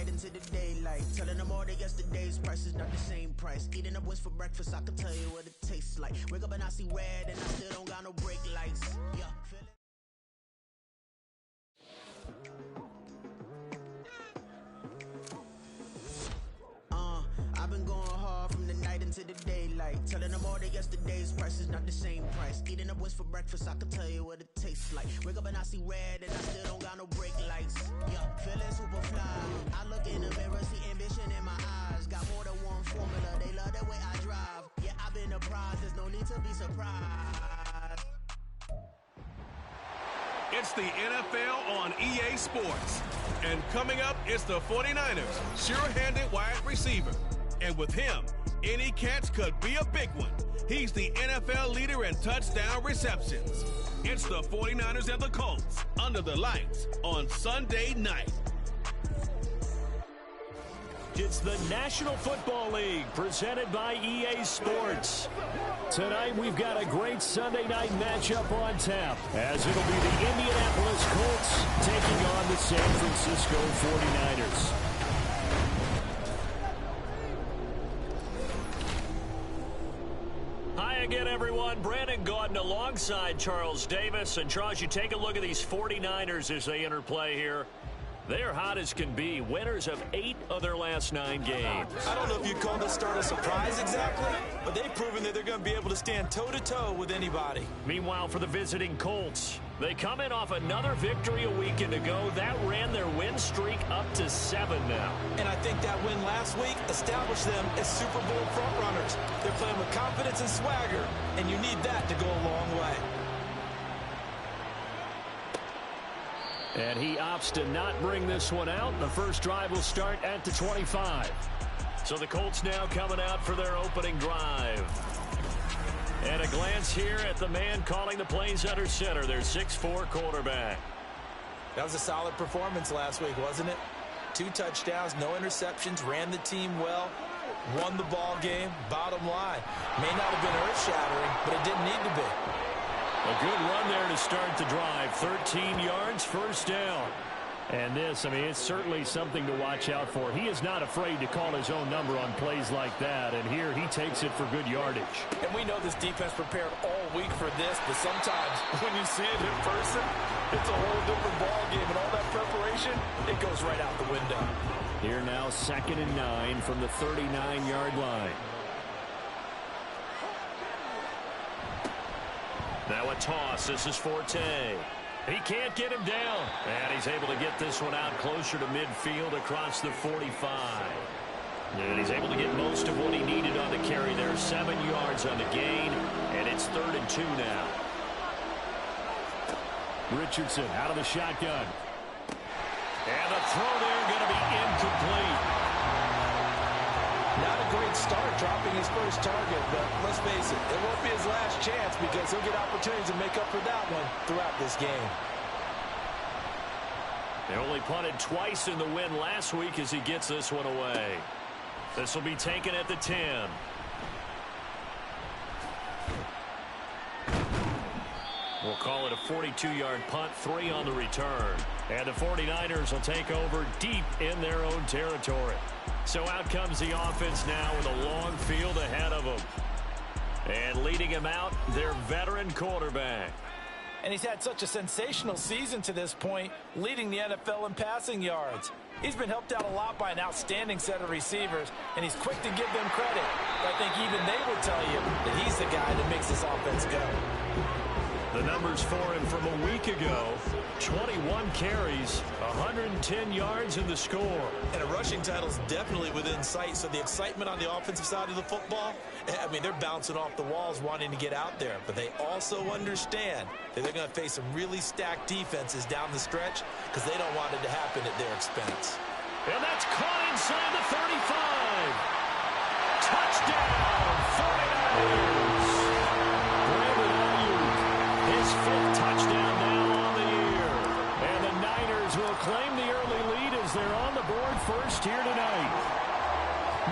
night into the daylight. Telling them all that yesterday's price is not the same price. Eating up wings for breakfast, I can tell you what it tastes like. Wake up and I see red and I still don't got no brake lights. Yeah, feel it. I've been going hard from the night into the daylight. Telling them all that yesterday's price is not the same price. Eating up wings for breakfast, I can tell you what it tastes like. Wake up and I see red and I still don't got no brake lights. Yeah, feeling super fly. I look in the mirror, see ambition in my eyes. Got more than one formula, they love the way I drive. Yeah, I've been apprised, there's no need to be surprised. It's the NFL on EA Sports. And coming up, it's the 49ers, sure-handed wide receiver. And with him, any catch could be a big one. He's the NFL leader in touchdown receptions. It's the 49ers and the Colts under the lights on Sunday night. It's the National Football League presented by EA Sports. Tonight we've got a great Sunday night matchup on tap, as it'll be the Indianapolis Colts taking on the San Francisco 49ers. Hi again, everyone. Brandon Gaudin alongside Charles Davis. And Charles, you take a look at these 49ers as they enter play here. They're hot as can be, winners of 8 of their last 9 games. I don't know if you'd call this start a surprise exactly, but they've proven that they're going to be able to stand toe-to-toe with anybody. Meanwhile, for the visiting Colts, they come in off another victory a weekend ago. That ran their win streak up to 7 now. And I think that win last week established them as Super Bowl frontrunners. They're playing with confidence and swagger, and you need that to go a long way. And he opts to not bring this one out. The first drive will start at the 25. So the Colts now coming out for their opening drive. And a glance here at the man calling the plays under center, their 6'4" quarterback. That was a solid performance last week, wasn't it? 2 touchdowns, no interceptions, ran the team well, won the ball game. Bottom line, may not have been earth-shattering, but it didn't need to be. A good run there to start the drive. 13 yards, first down. And this, I mean, it's certainly something to watch out for. He is not afraid to call his own number on plays like that. And here he takes it for good yardage. And we know this defense prepared all week for this, but sometimes when you see it in person, it's a whole different ball game. And all that preparation, it goes right out the window. Here now, 2nd and 9 from the 39-yard line. Now a toss. This is Forte. He can't get him down. And he's able to get this one out closer to midfield across the 45. And he's able to get most of what he needed on the carry there. 7 yards on the gain. And it's 3rd and 2 now. Richardson out of the shotgun. And the throw there going to be incomplete. Not a great start dropping his first target, but let's face it, it won't be his last chance because he'll get opportunities to make up for that one throughout this game. They only punted twice in the win last week as he gets this one away. This will be taken at the 10. We'll call it a 42-yard punt, 3 on the return. And the 49ers will take over deep in their own territory. So out comes the offense now with a long field ahead of them. And leading him out, their veteran quarterback. And he's had such a sensational season to this point, leading the NFL in passing yards. He's been helped out a lot by an outstanding set of receivers, and he's quick to give them credit. I think even they would tell you that he's the guy that makes this offense go. The numbers for him from a week ago, 21 carries, 110 yards in the score. And a rushing title is definitely within sight, so the excitement on the offensive side of the football, I mean, they're bouncing off the walls wanting to get out there, but they also understand that they're going to face some really stacked defenses down the stretch because they don't want it to happen at their expense. And that's caught inside the 35. Touchdown, 49ers. His 5th touchdown now on the year. And the Niners will claim the early lead as they're on the board first here tonight.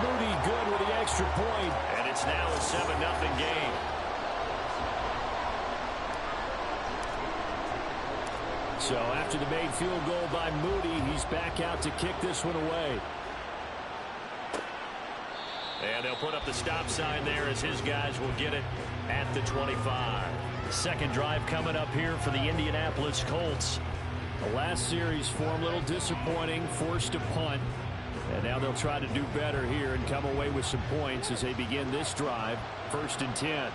Moody good with the extra point. And it's now a 7-0 game. So after the made field goal by Moody, he's back out to kick this one away. And they'll put up the stop sign there as his guys will get it at the 25. Second drive coming up here for the Indianapolis Colts. The last series form a little disappointing, forced to punt. And now they'll try to do better here and come away with some points as they begin this drive. 1st and 10.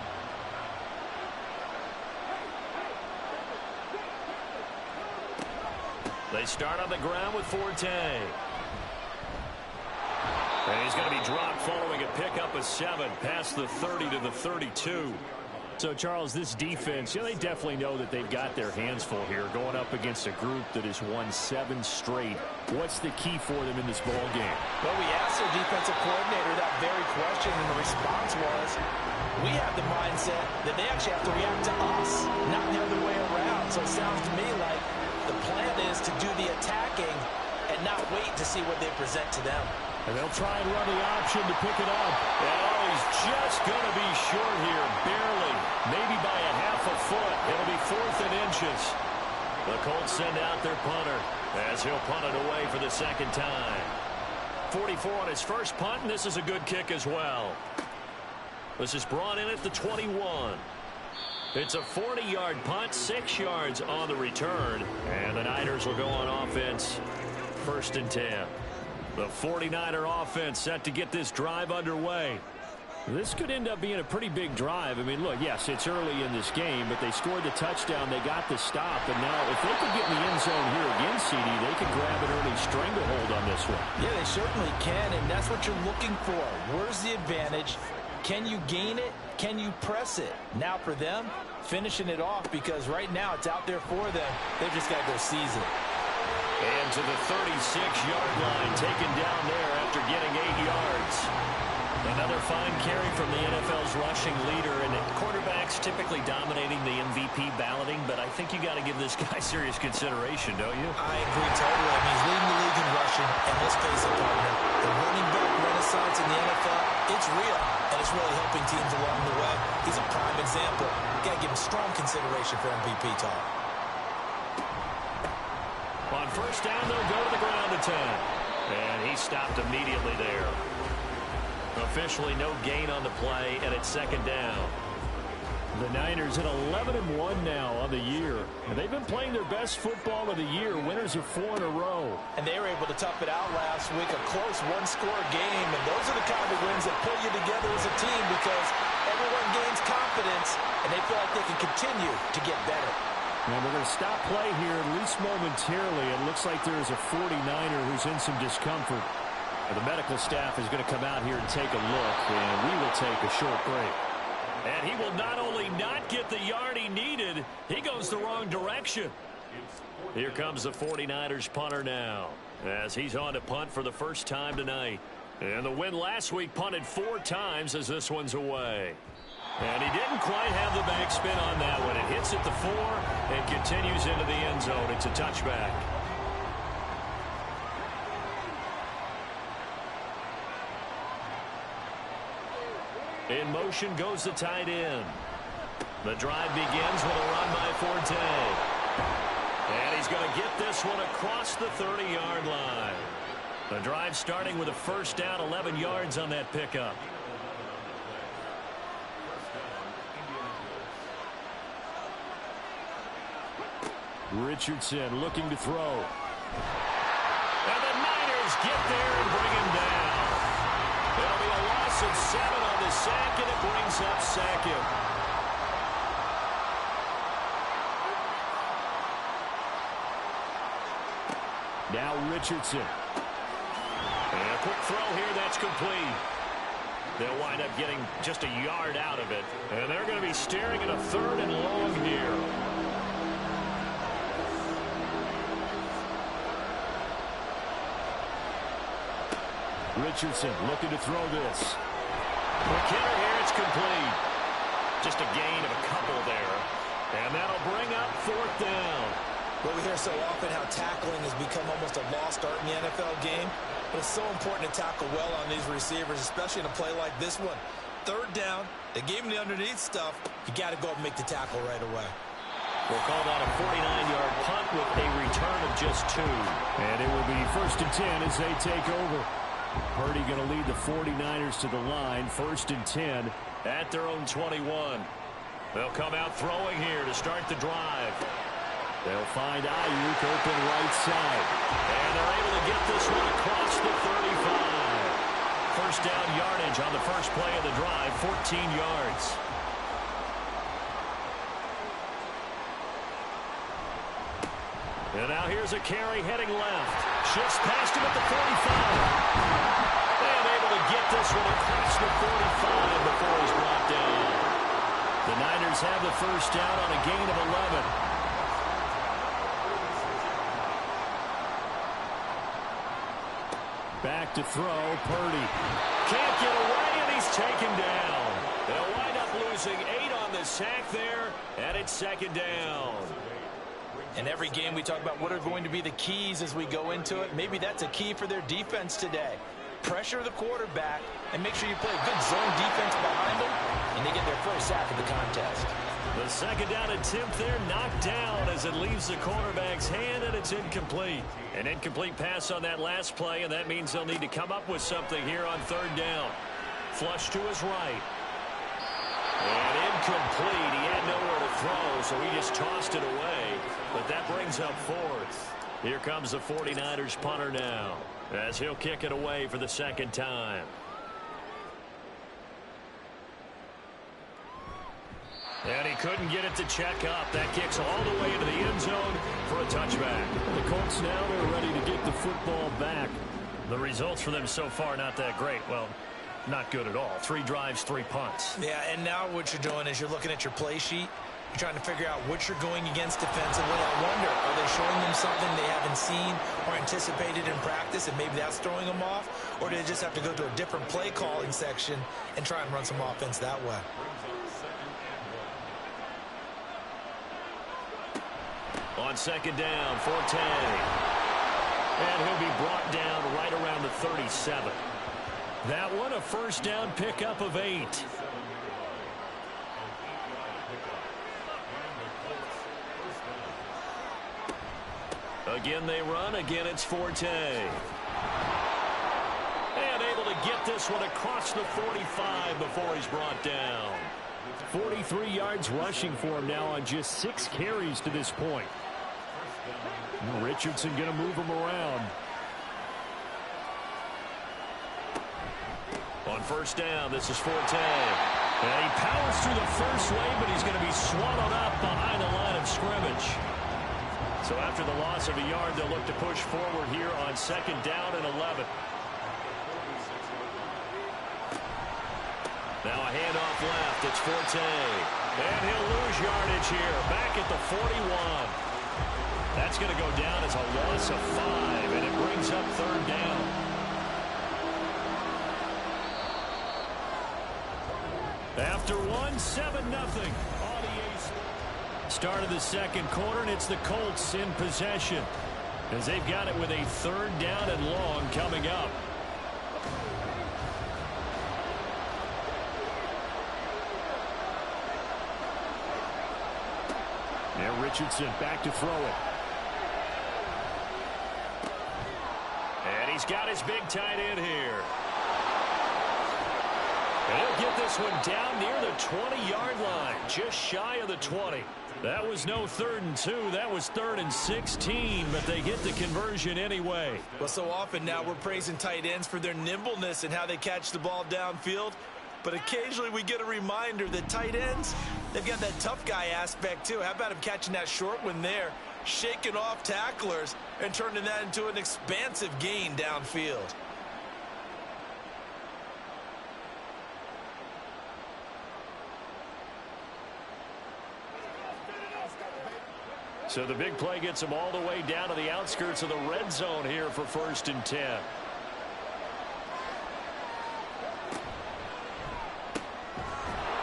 They start on the ground with Forte. And he's going to be dropped following a pickup of 7 past the 30 to the 32. So, Charles, this defense, they definitely know that they've got their hands full here going up against a group that has won 7 straight. What's the key for them in this ball game? Well, we asked their defensive coordinator that very question, and the response was, we have the mindset that they actually have to react to us, not the other way around. So it sounds to me like the plan is to do the attacking and not wait to see what they present to them. And they'll try and run the option to pick it up. Oh, he's just going to be short here, barely, maybe by a half a foot. It'll be 4th and inches. The Colts send out their punter as he'll punt it away for the second time. 44 on his first punt, and this is a good kick as well. This is brought in at the 21. It's a 40-yard punt, 6 yards on the return, and the Niners will go on offense. 1st and 10. The 49er offense set to get this drive underway. This could end up being a pretty big drive. I mean, look, yes, it's early in this game, but they scored the touchdown. They got the stop. And now if they could get in the end zone here again, CD, they could grab an early stranglehold on this one. Yeah, they certainly can, and that's what you're looking for. Where's the advantage? Can you gain it? Can you press it? Now for them, finishing it off, because right now it's out there for them. They've just got to go seize it. And to the 36-yard line, taken down there after getting 8 yards. Another fine carry from the NFL's rushing leader, and quarterbacks typically dominating the MVP balloting, but I think you got to give this guy serious consideration, don't you? I agree totally. I mean, he's leading the league in rushing, and let's face it, partner, the running back renaissance in the NFL, it's real, and it's really helping teams along the way. He's a prime example. You got to give him strong consideration for MVP talk. On first down, they'll go to the ground attempt. And he stopped immediately there. Officially no gain on the play, and it's second down. The Niners at 11-1 now on the year. And they've been playing their best football of the year. Winners of 4 in a row. And they were able to tough it out last week. A close one-score game. And those are the kind of wins that pull you together as a team, because everyone gains confidence, and they feel like they can continue to get better. And we're going to stop play here, at least momentarily. It looks like there is a 49er who's in some discomfort. The medical staff is going to come out here and take a look, and we will take a short break. And he will not only not get the yard he needed, he goes the wrong direction. Here comes the 49ers punter now, as he's on to punt for the first time tonight. And the win last week punted 4 times as this one's away. And he didn't quite have the back spin on that one. It hits at the 4 and continues into the end zone. It's a touchback. In motion goes the tight end. The drive begins with a run by Forte. And he's going to get this one across the 30-yard line. The drive starting with a first down, 11 yards on that pickup. Richardson looking to throw. And the Niners get there and bring him down. It'll be a loss of 7 on the sack, and it brings up second. Now Richardson. And a quick throw here that's complete. They'll wind up getting just a yard out of it. And they're going to be staring at a 3rd and long here. Richardson looking to throw this. McKinnon here, it's complete. Just a gain of a couple there. And that'll bring up 4th down. Well, we hear so often how tackling has become almost a lost art in the NFL game. But it's so important to tackle well on these receivers, especially in a play like this one. 3rd down, they gave him the underneath stuff. You got to go and make the tackle right away. We'll call that a 49-yard punt with a return of just 2. And it will be 1st and 10 as they take over. Purdy going to lead the 49ers to the line. 1st and 10 at their own 21. They'll come out throwing here to start the drive. They'll find Ayuk open right side. And they're able to get this one across the 35. First down yardage on the first play of the drive, 14 yards. And now here's a carry heading left. Shifts past him at the 45. And able to get this one across the 45 before he's brought down. The Niners have the first down on a gain of 11. Back to throw, Purdy. Can't get away, and he's taken down. They'll wind up losing 8 on the sack there, and it's 2nd down. In every game we talk about what are going to be the keys as we go into it. Maybe that's a key for their defense today. Pressure the quarterback and make sure you play a good zone defense behind them, and they get their first sack of the contest. The 2nd down attempt there knocked down as it leaves the quarterback's hand, and it's incomplete. An incomplete pass on that last play, and that means they'll need to come up with something here on 3rd down. Flush to his right. And incomplete. He had nowhere to throw, so he just tossed it away. But that brings up 4th. Here comes the 49ers punter now, as he'll kick it away for the 2nd time. And he couldn't get it to check up. That kicks all the way into the end zone for a touchback. The Colts now are ready to get the football back. The results for them so far not that great. Well, not good at all. 3 drives, 3 punts. Yeah, and now what you're doing is you're looking at your play sheet. You're trying to figure out what you're going against defensively. I wonder, are they showing them something they haven't seen or anticipated in practice, and maybe that's throwing them off? Or do they just have to go to a different play calling section and try and run some offense that way? On 2nd down, Forte. And he'll be brought down right around the 37. That one a first down pickup of 8. Again they run. Again it's Forte. And able to get this one across the 45 before he's brought down. 43 yards rushing for him now on just 6 carries to this point. Richardson going to move him around. On first down, this is Forte. And he powers through the first wave, but he's going to be swallowed up behind the line of scrimmage. So after the loss of a yard, they'll look to push forward here on 2nd down and 11. Now a handoff left. It's Forte. And he'll lose yardage here. Back at the 41. That's going to go down as a loss of 5, and it brings up 3rd down. After 1, 7-0. Start of the 2nd quarter, and it's the Colts in possession, as they've got it with a 3rd down and long coming up. Now Richardson back to throw it. And he's got his big tight end here. And he'll get this one down near the 20-yard line, just shy of the 20. That was no 3rd and 2. That was 3rd and 16, but they get the conversion anyway. Well, so often now we're praising tight ends for their nimbleness and how they catch the ball downfield. But occasionally we get a reminder that tight ends, they've got that tough guy aspect too. How about him catching that short one there, shaking off tacklers, and turning that into an expansive gain downfield? So the big play gets them all the way down to the outskirts of the red zone here for 1st and 10.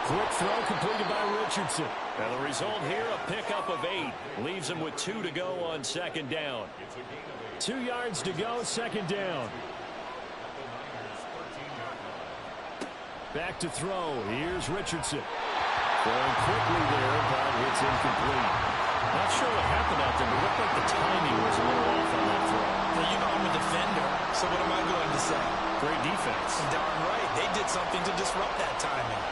Quick throw completed by Richardson. And the result here, a pickup of 8. Leaves them with 2 to go on 2nd down. 2 yards to go, 2nd down. Back to throw. Here's Richardson. Going quickly there, but it's incomplete. Not sure what happened out there, but it looked like the timing was a little off on that throw. Well, you know I'm a defender, so what am I going to say? Great defense. Darn right. They did something to disrupt that timing.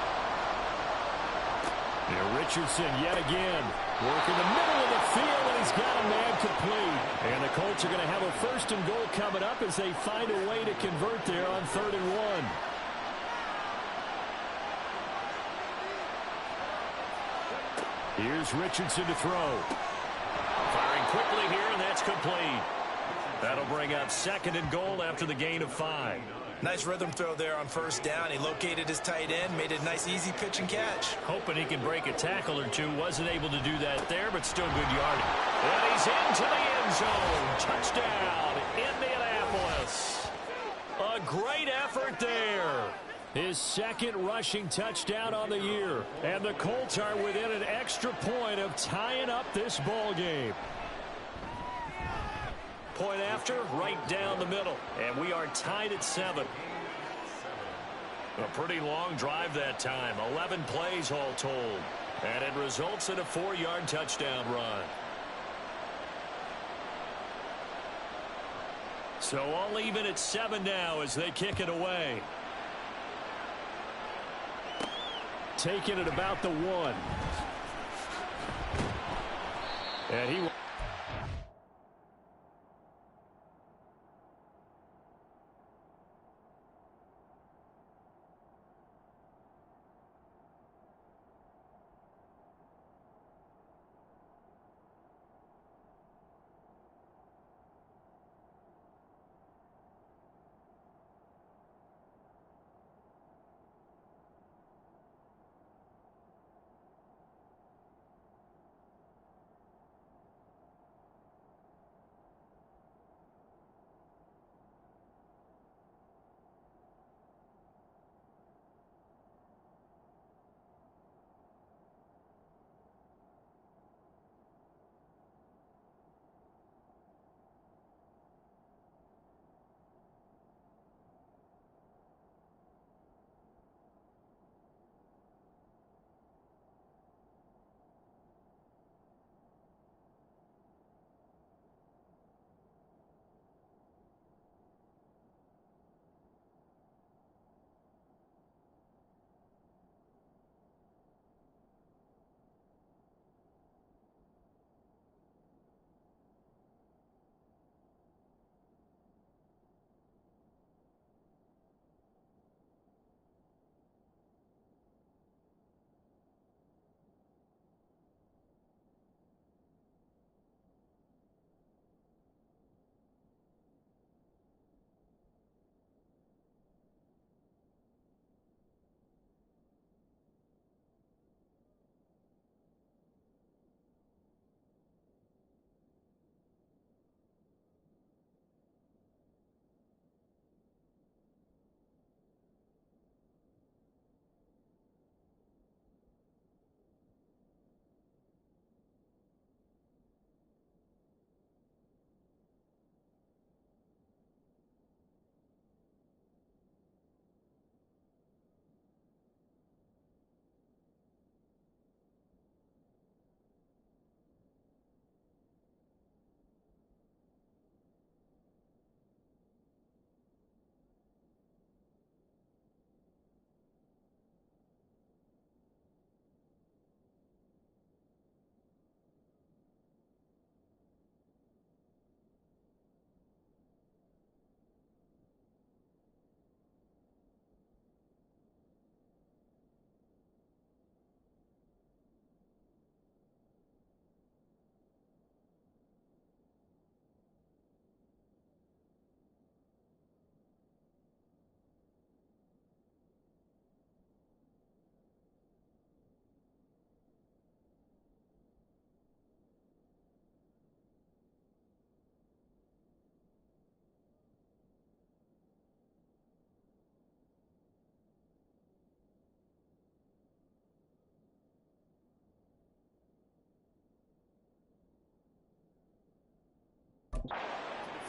Now Richardson yet again. Working the middle of the field, and he's got a man complete. And the Colts are going to have a 1st and goal coming up as they find a way to convert there on 3rd and 1. Here's Richardson to throw. Firing quickly here, and that's complete. That'll bring up 2nd and goal after the gain of 5. Nice rhythm throw there on 1st down. He located his tight end, made it a nice easy pitch and catch. Hoping he can break a tackle or two. Wasn't able to do that there, but still good yardage. And he's into the end zone. Touchdown, Indianapolis. A great effort there. His 2nd rushing touchdown on the year. And the Colts are within an extra point of tying up this ball game. Point after, right down the middle. And we are tied at 7. A pretty long drive that time. 11 plays all told. And it results in a 4-yard touchdown run. So all even at 7 now as they kick it away. Taking it about the 1. And he...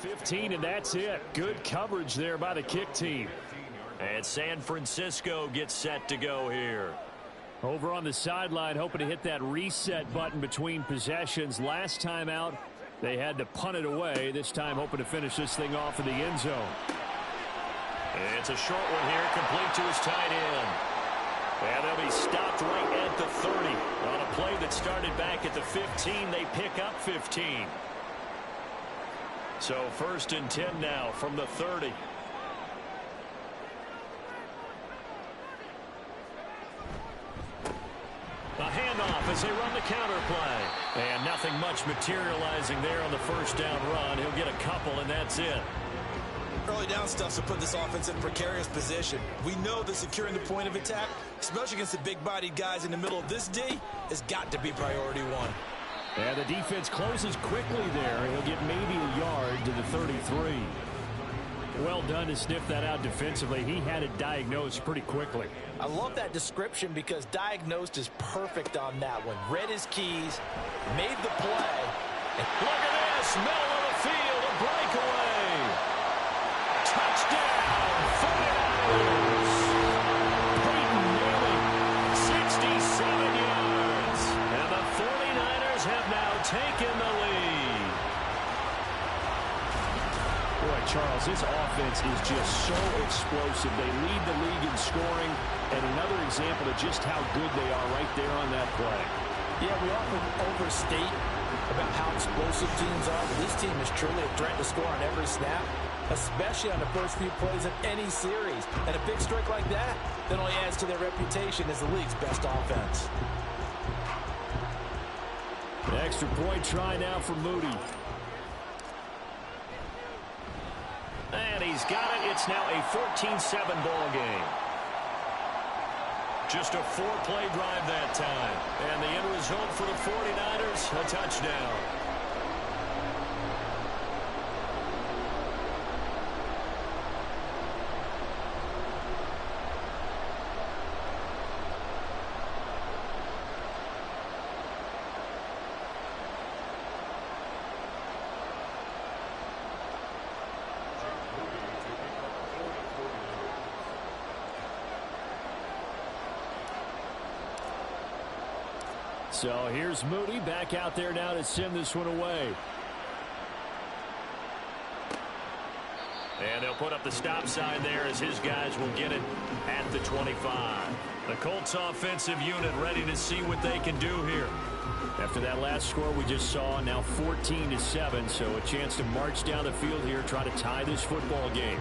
.15, and that's it. Good coverage there by the kick team. And San Francisco gets set to go here. Over on the sideline, hoping to hit that reset button between possessions. Last time out, they had to punt it away. This time, hoping to finish this thing off in the end zone. It's a short one here, complete to his tight end. And they'll be stopped right at the 30. On a play that started back at the 15, they pick up 15. So 1st and 10 now from the 30. A handoff as they run the counter play. And nothing much materializing there on the first down run. He'll get a couple, and that's it. Early down stuff to put this offense in precarious position. We know that securing the point of attack, especially against the big-bodied guys in the middle of this D, has got to be priority one. And the defense closes quickly there. He'll get maybe a yard to the 33. Well done to sniff that out defensively. He had it diagnosed pretty quickly. I love that description because diagnosed is perfect on that one. Read his keys, made the play. And look at this, middle of the field, a breakaway. Touchdown, 49ers. Peyton Manning, 67 yards. And the 49ers have now taken the lead. Boy, Charles, this offense is just so explosive. They lead the league in scoring, and another example of just how good they are right there on that play. Yeah, we often overstate about how explosive teams are, but this team is truly a threat to score on every snap, especially on the first few plays of any series. And a big strike like that only adds to their reputation as the league's best offense. An extra point try now for Moody. And he's got it. It's now a 14-7 ball game. Just a 4-play drive that time. And the end result for the 49ers, a touchdown. So here's Moody back out there now to send this one away. And they'll put up the stop sign there as his guys will get it at the 25. The Colts offensive unit ready to see what they can do here. After that last score we just saw, now 14-7, so a chance to march down the field here, try to tie this football game.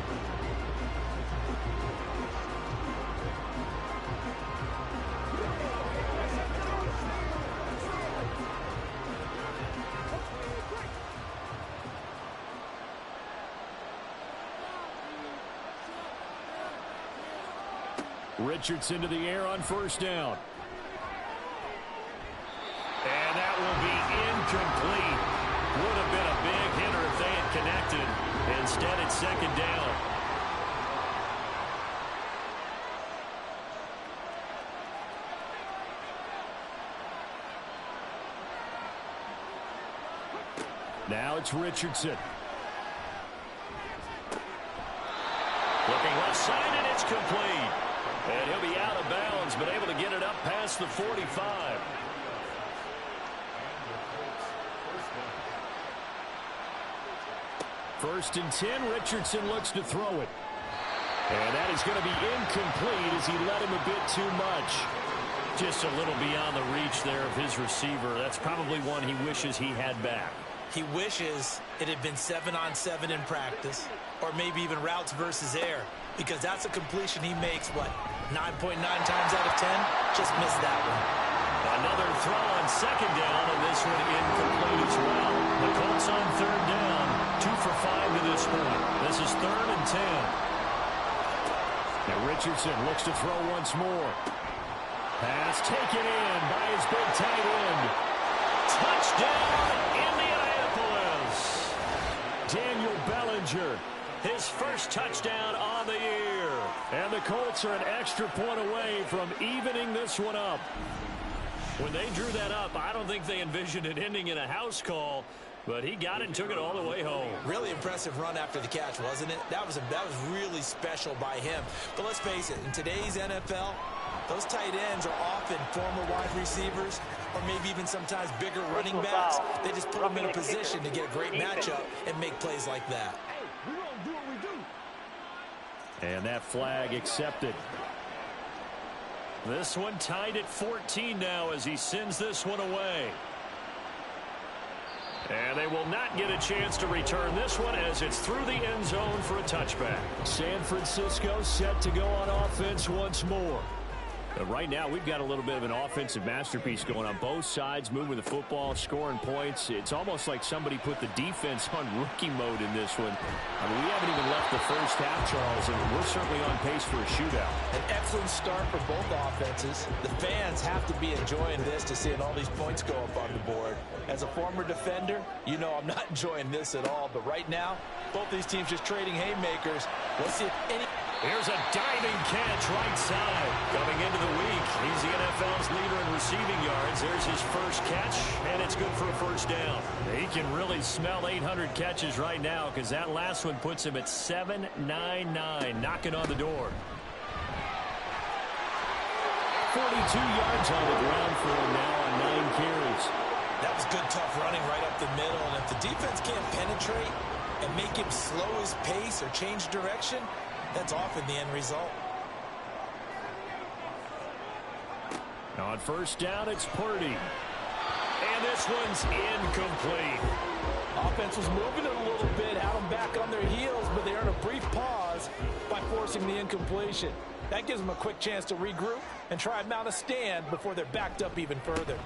Richardson to the air on first down. And that will be incomplete. Would have been a big hitter if they had connected. Instead, it's second down. Now it's Richardson. Looking left side, and it's complete. And he'll be out of bounds, but able to get it up past the 45. First and 10, Richardson looks to throw it. And that is going to be incomplete as he let him a bit too much. Just a little beyond the reach there of his receiver. That's probably one he wishes he had back. He wishes it had been 7-on-7 in practice, or maybe even routes versus air, because that's a completion he makes, 9.9 times out of 10? Just missed that one. Another throw on second down, and this one incomplete as well. The Colts on third down, 2 for 5 to this point. This is 3rd and 10. Now Richardson looks to throw once more. Pass taken in by his big tight end. Touchdown, Indianapolis. Daniel Bellinger, his first touchdown on the year. And the Colts are an extra point away from evening this one up. When they drew that up, I don't think they envisioned it ending in a house call, but he got it and took it all the way home. Really impressive run after the catch, wasn't it? That was really special by him. But let's face it, in today's NFL, Those tight ends are often former wide receivers or maybe even sometimes bigger running backs. They just put them in a position to get a great matchup and make plays like that. And that flag accepted. This one tied at 14 now as he sends this one away. And they will not get a chance to return this one as it's through the end zone for a touchback. San Francisco set to go on offense once more. But right now, we've got a little bit of an offensive masterpiece going on both sides, moving the football, scoring points. It's almost like somebody put the defense on rookie mode in this one. I mean, we haven't even left the first half, Charles, and we're certainly on pace for a shootout. An excellent start for both offenses. The fans have to be enjoying this to seeing all these points go up on the board. As a former defender, you know I'm not enjoying this at all. But right now, both these teams just trading haymakers. Let's see if any... Here's a diving catch right side. Coming into the week, he's the NFL's leader in receiving yards. There's his first catch, and it's good for a first down. He can really smell 800 catches right now because that last one puts him at 799, knocking on the door. 42 yards on the ground for him now on 9 carries. That was good, tough running right up the middle. And if the defense can't penetrate and make him slow his pace or change direction, that's often the end result. On first down, it's Purdy. And this one's incomplete. Offense was moving it a little bit, had them back on their heels, but they earned a brief pause by forcing the incompletion. That gives them a quick chance to regroup and try and mount a stand before they're backed up even further.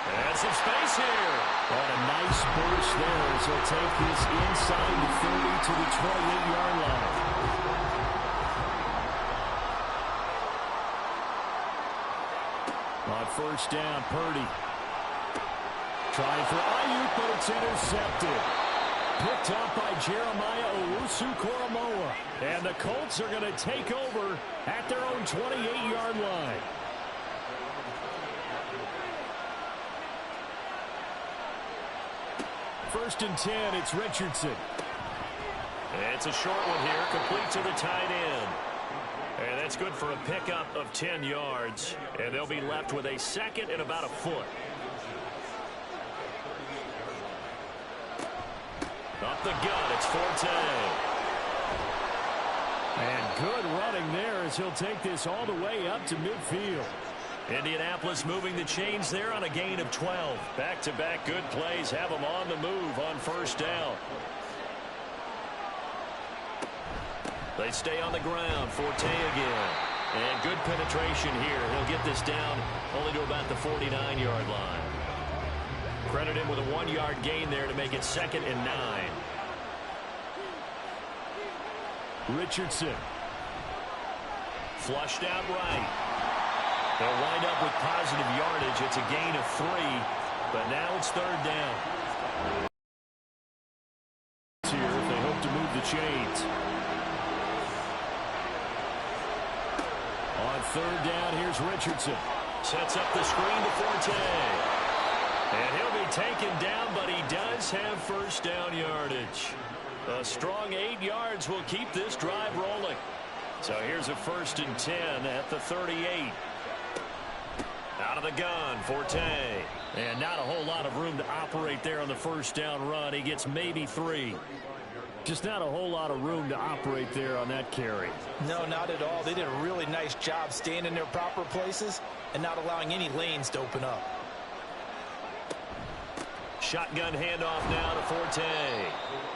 And some space here. What a nice burst there as he'll take this inside the 30 to the 28-yard line. On first down, Purdy. Trying for Ayuk, but it's intercepted. Picked up by Jeremiah Owusu-Koramoah. And the Colts are going to take over at their own 28-yard line. First and 10, it's Richardson. It's a short one here, complete to the tight end. And that's good for a pickup of 10 yards. And they'll be left with a second and about a foot. Up the gut, it's Forte. And good running there as he'll take this all the way up to midfield. Indianapolis moving the chains there on a gain of 12. Back-to-back good plays have them on the move on first down. They stay on the ground. Forte again. And good penetration here. He'll get this down only to about the 49-yard line. Credit him with a 1-yard gain there to make it second and 9. Richardson. Flushed out right. They'll wind up with positive yardage. It's a gain of 3, but now it's third down. Here if they hope to move the chains. On third down, here's Richardson. Sets up the screen to Forte. And he'll be taken down, but he does have first down yardage. A strong 8 yards will keep this drive rolling. So here's a first and 10 at the 38. Out of the gun, Forte. And not a whole lot of room to operate there on the first down run. He gets maybe 3. Just not a whole lot of room to operate there on that carry. No, not at all. They did a really nice job staying in their proper places and not allowing any lanes to open up. Shotgun handoff now to Forte.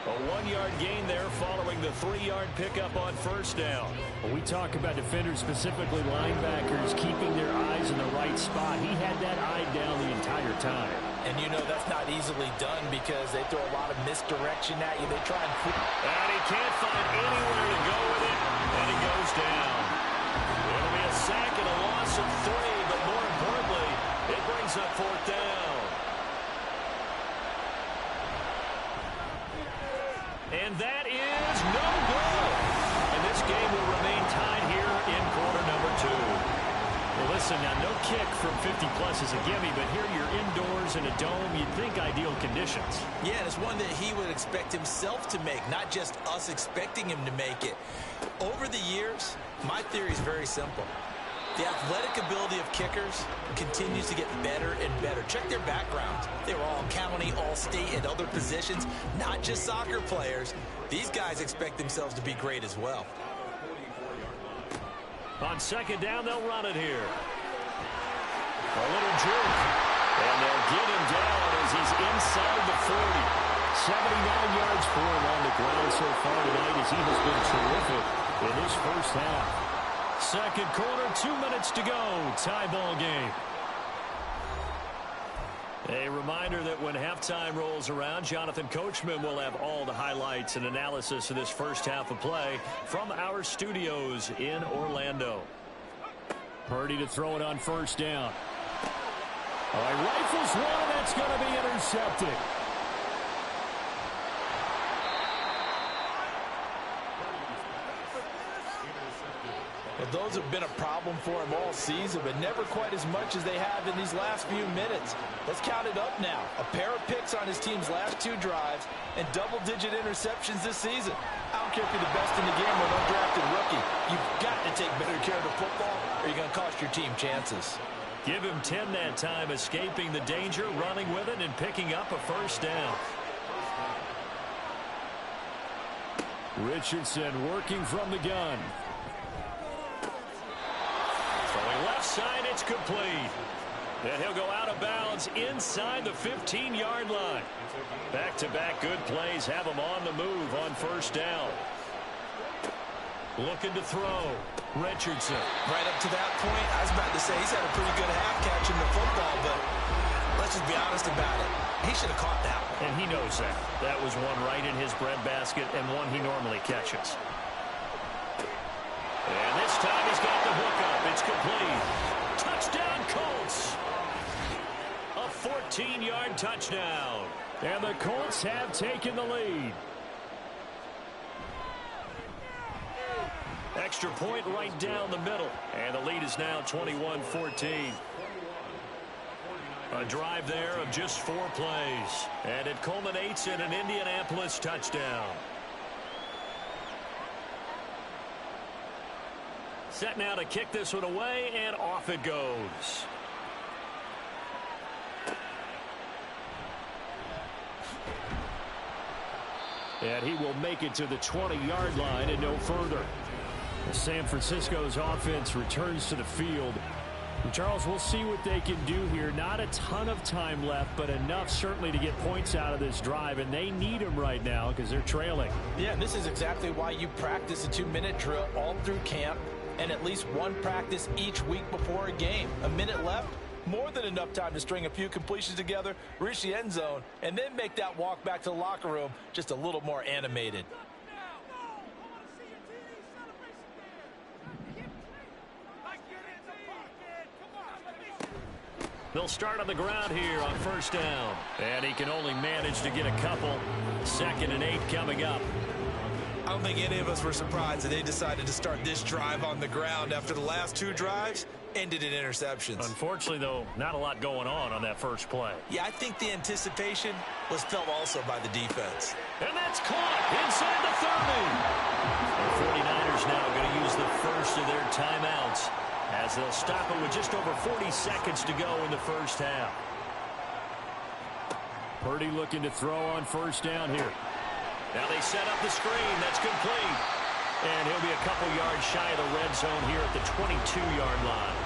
A 1-yard gain there following the 3-yard pickup on first down. When we talk about defenders, specifically linebackers, keeping their eyes in the right spot, he had that eye down the entire time. And you know that's not easily done because they throw a lot of misdirection at you. They try and... And he can't find anywhere to go with it, and he goes down. It'll be a sack and a loss of 3, but more importantly, it brings up fourth down. And that is no good. And this game will remain tied here in quarter number 2. Well, listen, Listen, now no kick from 50-plus is a gimme, but here you're indoors in a dome. You'd think ideal conditions. Yeah, and it's one that he would expect himself to make, not just us expecting him to make it. Over the years, my theory is very simple. The athletic ability of kickers continues to get better and better. Check their backgrounds. They were all county, all state, and other positions, not just soccer players. These guys expect themselves to be great as well. On second down, they'll run it here. A little juke. And they'll get him down as he's inside the 40. 79 yards for him on the ground so far tonight as he has been terrific in his first half. Second quarter, 2 minutes to go. Tie ball game. A reminder that when halftime rolls around, Jonathan Coachman will have all the highlights and analysis of this first half of play from our studios in Orlando. Purdy to throw it on first down. All right, rifles one, that's going to be intercepted. Well, those have been a problem for him all season, but never quite as much as they have in these last few minutes. Let's count it up now. A pair of picks on his team's last 2 drives and double-digit interceptions this season. I don't care if you're the best in the game or an undrafted rookie. You've got to take better care of the football or you're going to cost your team chances. Give him 10 that time, escaping the danger, running with it, and picking up a first down. Richardson working from the gun. Throwing left side, it's complete. And he'll go out of bounds inside the 15-yard line. Back-to-back good plays have him on the move on first down. Looking to throw. Richardson. Right up to that point, I was about to say he's had a pretty good half catching the football, but let's just be honest about it. He should have caught that one. And he knows that. That was one right in his breadbasket and one he normally catches. And this time he's got the hook up. It's complete. Touchdown, Colts. A 14-yard touchdown. And the Colts have taken the lead. Extra point right down the middle. And the lead is now 21-14. A drive there of just 4 plays. And it culminates in an Indianapolis touchdown. Set now to kick this one away, and off it goes. And he will make it to the 20-yard line and no further. San Francisco's offense returns to the field. And Charles, we'll see what they can do here. Not a ton of time left, but enough certainly to get points out of this drive, and they need them right now because they're trailing. Yeah, and this is exactly why you practice a 2-minute drill all through camp and at least one practice each week before a game. A minute left, more than enough time to string a few completions together, reach the end zone, and then make that walk back to the locker room just a little more animated. They'll start on the ground here on first down. And he can only manage to get a couple. 2nd and 8 coming up. I don't think any of us were surprised that they decided to start this drive on the ground after the last 2 drives ended in interceptions. Unfortunately, though, not a lot going on that first play. Yeah, I think the anticipation was felt also by the defense. And that's caught inside the 30. The 49ers now going to use the first of their timeouts as they'll stop it with just over 40 seconds to go in the first half. Purdy looking to throw on first down here. Now they set up the screen. That's complete. And he'll be a couple yards shy of the red zone here at the 22-yard line.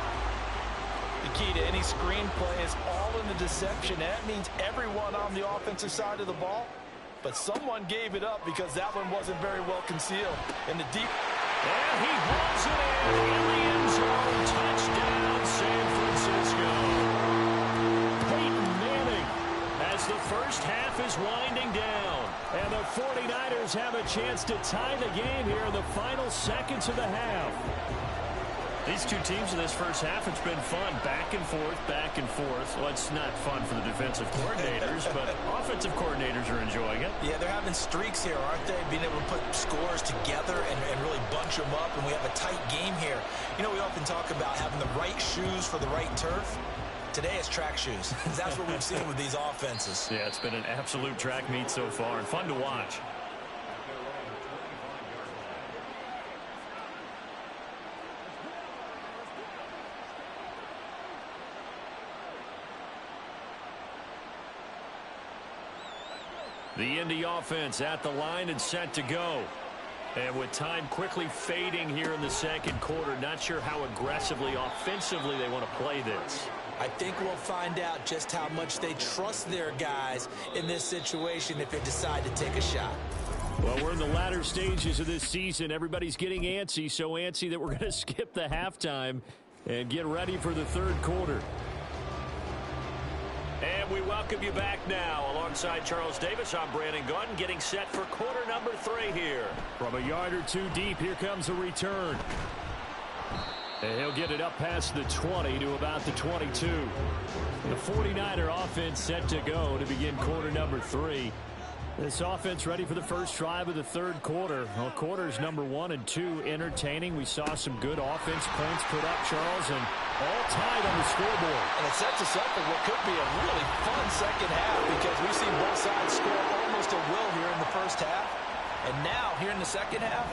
The key to any screen play is all in the deception. That means everyone on the offensive side of the ball. But someone gave it up because that one wasn't very well concealed. In the deep. And he hauls it in the end zone. Touchdown, San Francisco. Peyton Manning as the first half is winding down. And the 49ers have a chance to tie the game here in the final seconds of the half. These two teams in this first half, it's been fun. Back and forth, back and forth. Well, it's not fun for the defensive coordinators, but offensive coordinators are enjoying it. Yeah, they're having streaks here, aren't they? Being able to put scores together and really bunch them up, and we have a tight game here. You know, we often talk about having the right shoes for the right turf. Today it's track shoes. That's what we've seen with these offenses. Yeah, it's been an absolute track meet so far, and fun to watch. The Indy offense at the line and set to go. And with time quickly fading here in the second quarter, not sure how aggressively, offensively they want to play this. I think we'll find out just how much they trust their guys in this situation if they decide to take a shot. Well, we're in the latter stages of this season. Everybody's getting antsy, so antsy that we're going to skip the halftime and get ready for the third quarter. And we welcome you back now. Alongside Charles Davis, I'm Brandon Gunn, getting set for quarter number 3 here. From a yard or two deep, here comes a return. And he'll get it up past the 20 to about the 22. The 49er offense set to go to begin quarter number 3. This offense ready for the first drive of the third quarter. Well, quarters number 1 and 2 entertaining. We saw some good offense points put up, Charles, and all tied on the scoreboard. And it sets us up for what could be a really fun second half because we've seen both sides score almost at will here in the first half. And now, here in the second half,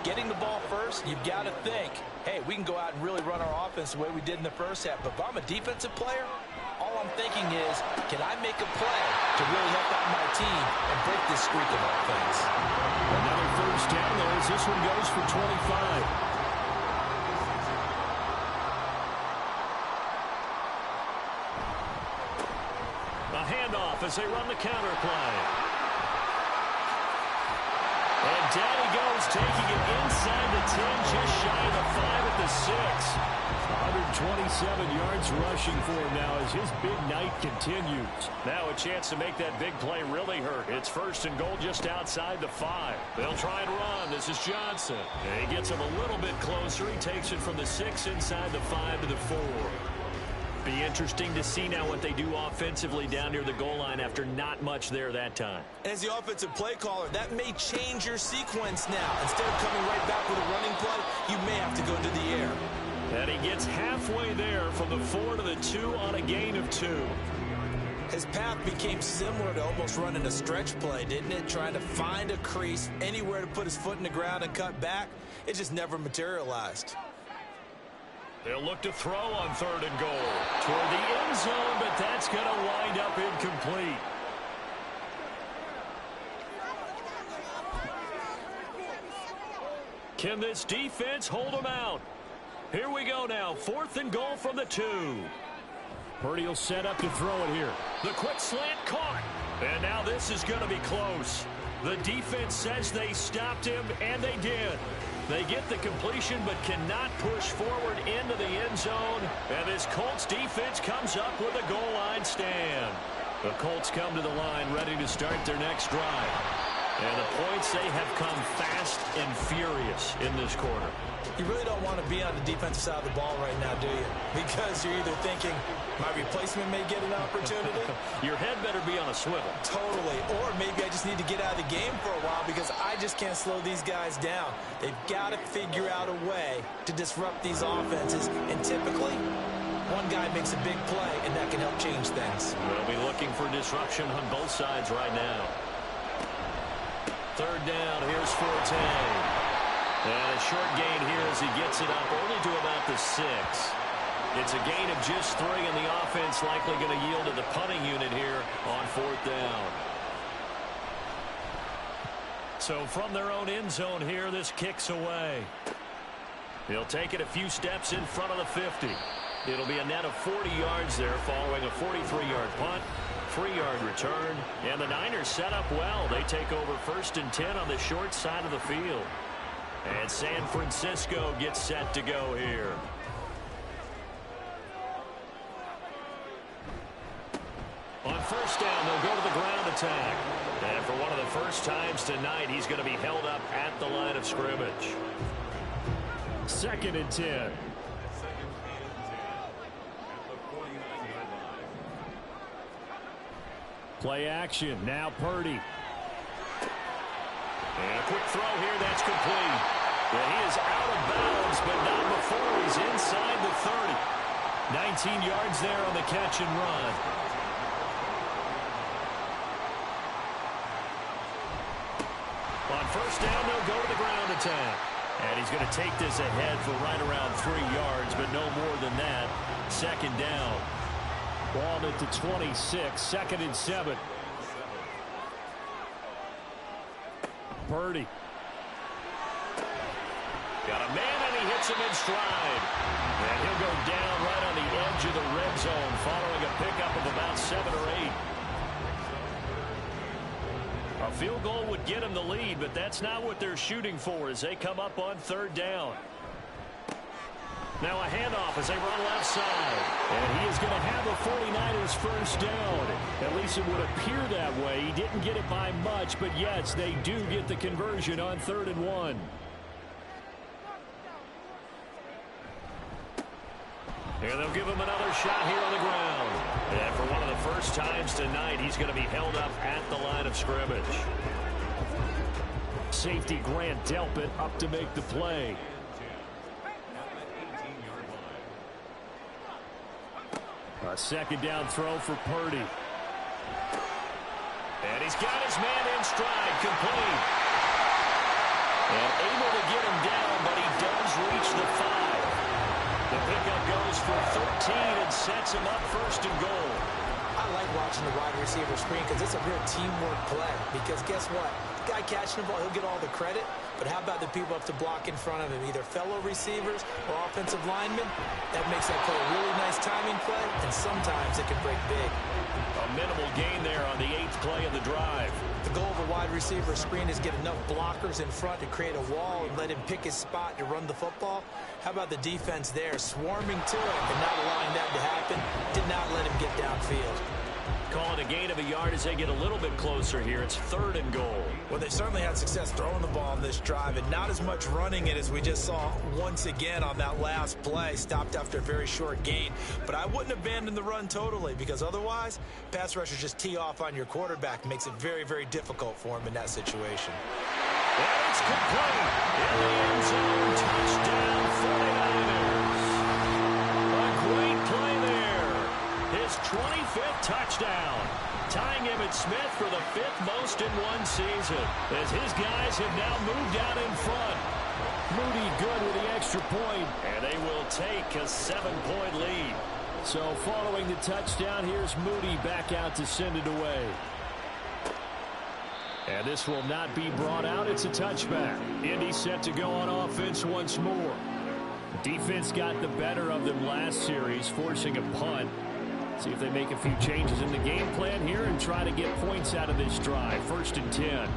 getting the ball first, you've got to think, hey, we can go out and really run our offense the way we did in the first half. But if I'm a defensive player, all I'm thinking is, can I make a play to really help out my team and break this streak of offense? Another first down there as this one goes for 25. A handoff as they run the counter play. And down he goes, taking it inside the 10, just shy of the 5 at the 6. 127 yards rushing for him now as his big night continues. Now a chance to make that big play really hurt. It's first and goal just outside the 5. They'll try and run. This is Johnson. And he gets him a little bit closer. He takes it from the 6 inside the 5 to the 4. Be interesting to see now what they do offensively down near the goal line after not much there that time. As the offensive play caller, that may change your sequence now. Instead of coming right back with a running play, you may have to go to the air. And he gets halfway there from the 4 to the 2 on a gain of 2. His path became similar to almost running a stretch play, didn't it? Trying to find a crease, anywhere to put his foot in the ground and cut back. It just never materialized. They'll look to throw on 3rd and goal toward the end zone, but that's going to wind up incomplete. Can this defense hold them out? Here we go now. 4th and goal from the 2. Purdy will set up to throw it here. The quick slant caught. And now this is going to be close. The defense says they stopped him, and they did. They get the completion but cannot push forward into the end zone. And this Colts defense comes up with a goal line stand. The Colts come to the line ready to start their next drive. And the points, they have come fast and furious in this quarter. You really don't want to be on the defensive side of the ball right now, do you? Because you're either thinking, my replacement may get an opportunity. Your head better be on a swivel. Totally. Or maybe I just need to get out of the game for a while because I just can't slow these guys down. They've got to figure out a way to disrupt these offenses. And typically, one guy makes a big play, and that can help change things. We'll be looking for disruption on both sides right now. 3rd down, here's Forte. And a short gain here as he gets it up only to about the 6. It's a gain of just 3, and the offense likely going to yield to the punting unit here on 4th down. So from their own end zone here, this kicks away. He'll take it a few steps in front of the 50. It'll be a net of 40 yards there following a 43-yard punt. 3-yard return, and the Niners set up well. They take over 1st and 10 on the short side of the field. And San Francisco gets set to go here. On 1st down, they'll go to the ground attack. And for one of the first times tonight, he's going to be held up at the line of scrimmage. 2nd and 10. Play action. Now Purdy. And a quick throw here. That's complete. And he is out of bounds, but not before he's inside the 30. 19 yards there on the catch and run. On first down, they'll go to the ground attack. And he's going to take this ahead for right around 3 yards, but no more than that. Second down. Ball at the 26, 2nd and 7. Purdy. Got a man, and he hits him in stride. And he'll go down right on the edge of the red zone following a pickup of about 7 or 8. A field goal would get him the lead, but that's not what they're shooting for as they come up on 3rd down. Now a handoff as they run left side. And he is going to have the 49ers first down. At least it would appear that way. He didn't get it by much, but yes, they do get the conversion on 3rd and 1. And they'll give him another shot here on the ground. And for one of the first times tonight, he's going to be held up at the line of scrimmage. Safety Grant Delpit up to make the play. A 2nd down throw for Purdy. And he's got his man in stride, complete. And able to get him down, but he does reach the 5. The pickup goes for 13 and sets him up 1st and goal. I like watching the wide receiver screen because it's a real teamwork play. Because guess what? The guy catching the ball, he'll get all the credit. But how about the people up to block in front of him, either fellow receivers or offensive linemen? That makes that play a really nice timing play, and sometimes it can break big. A minimal gain there on the 8th play of the drive. The goal of a wide receiver screen is get enough blockers in front to create a wall and let him pick his spot to run the football. How about the defense there, swarming to it and not allowing that to happen? Did not let him get downfield. Calling a gain of a yard as they get a little bit closer here. It's 3rd and goal. Well, they certainly had success throwing the ball on this drive and not as much running it as we just saw once again on that last play. Stopped after a very short gain. But I wouldn't abandon the run totally because otherwise, pass rushers just tee off on your quarterback. Makes it very, very difficult for him in that situation. And it's complete. In the end zone, touchdown 49ers. A great play there. His 25th touchdown, tying Emmitt Smith for the 5th most in one season, as his guys have now moved out in front. Moody good with the extra point. And they will take a 7-point lead. So following the touchdown, here's Moody back out to send it away. And this will not be brought out. It's a touchback. Indy set to go on offense once more. Defense got the better of them last series, forcing a punt. See if they make a few changes in the game plan here and try to get points out of this drive. 1st and 10.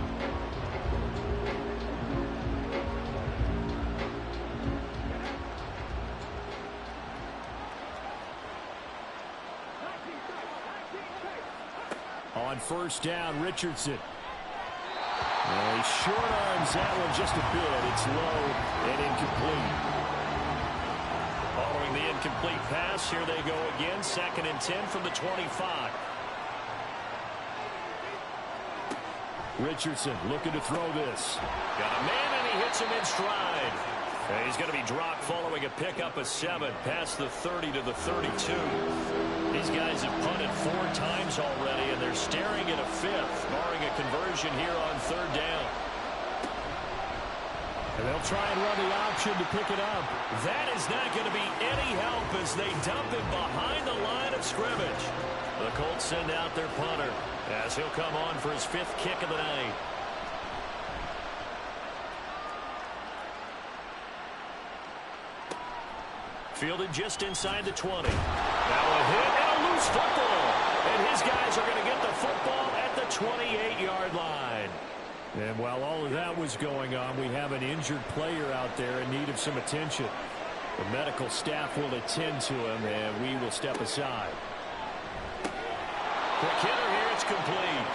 On 1st down, Richardson. Well, he short arms that one just a bit. It's low and incomplete. Following the incomplete pass, here they go again. 2nd and 10 from the 25. Richardson looking to throw this. Got a man, and he hits him in stride. And he's going to be dropped following a pickup of 7 past the 30 to the 32. These guys have punted 4 times already, and they're staring at a 5th, barring a conversion here on 3rd down. And they'll try and run the option to pick it up. That is not going to be any help as they dump him behind the line of scrimmage. The Colts send out their punter as he'll come on for his 5th kick of the night. Fielded just inside the 20. Now a hit and a loose football. And his guys are going to get the football at the 28-yard line. And while all of that was going on, we have an injured player out there in need of some attention. The medical staff will attend to him, and we will step aside. Quick hitter here, it's complete.